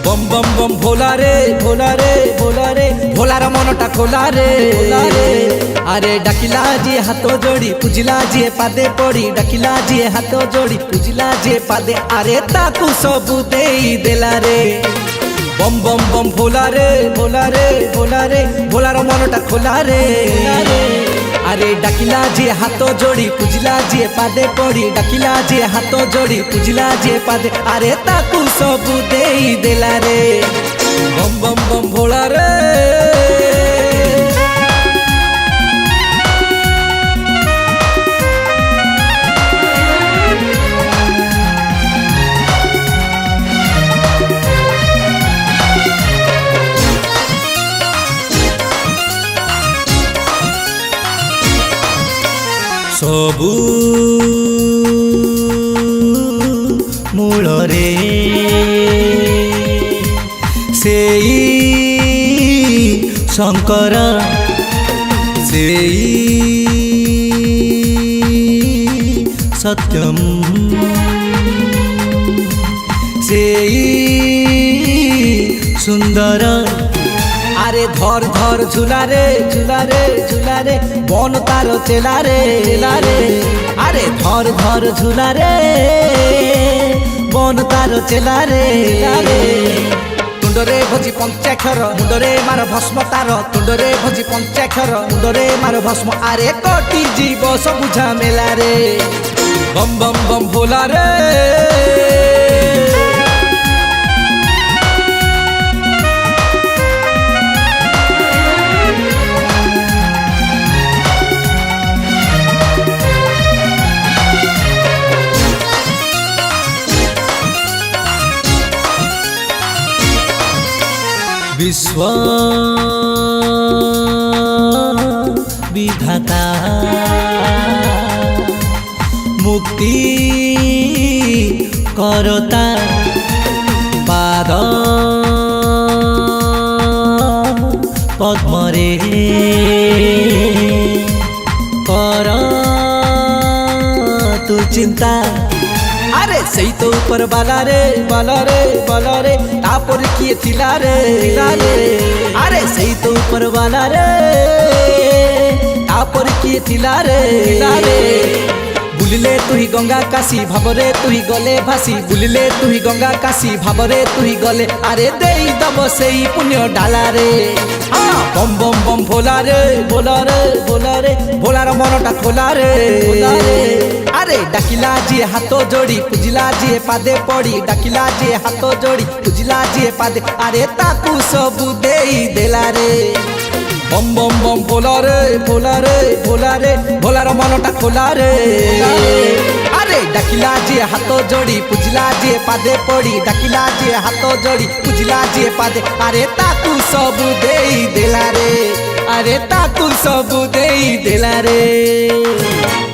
बम बम बम भोला रे भोला रे भोला रे भोलार मनटा खोला रे अरे डाकिला जी हाथ जोड़ी पूजिला जी पादे पड़ी डाकिला जी हाथ जोड़ी पूजिला जी पादे अरे ताकू सबू देई देला रे बम बम बम भोला रे भोला रे भोला रे भोलार मनटा खोला रे अरे डाकिला जी हाथ जोड़ी पूजिला जी पादे पड़ी डाकिला जी हाथ जोड़ी पूजिला जी पादे अरे ताकू सबू देई देला रे बम बम बम भोला रे सबू मूलरे सेई शंकर सेई सत्यम सेई सुंदर अरे धर धर झूला रे झूला रे झूला रे बन तार चेला रे अरे धर धर झूला रे बन तार चेला रे तुंडरे भोजी पंचाक्षर मुंडरे मार भस्म तार तुंडरे भोजी पंचाक्षर मुंडरे मार भस्म अरे कोटी जीव सब झमेला रे बम बम बम भोला रे विश्व विधाता मुक्ति करता पाद पद्मरे कर तू चिंता अरे सही तो ऊपर बाला रे बाला रे बाला रे तापर किए थिला रे अरे सही तो ऊपर बाला रे तापर किए थिला रे बुलिले तु ही गंगा काशी भावरे तु ही गले भासी बुलिले तु ही गंगा काशी भावरे तु ही गले अरे देई दब सेई पुण्य डाला रे बम बम बम भोला रे भोला रे भोला रे भोलार मनटा खोला रे अरे डाकिला जी हाथ जोड़ी पूजिला जी पादे पड़ी डाकिला जी हाथ जोड़ी पूजिला जी पादे अरे ताकू सबू देई देला रे बम बम बम भोला रे भोला रे भोला रे भोलार मनटा खोला रे अरे डाकिला जी हाथ जोड़ी पूजिला जी पादे पड़ी डाकिला जी हाथ जोड़ी पूजिला जी पादे अरे ताकू सबू देई देला रे अरे ताकू सबू देई देला रे।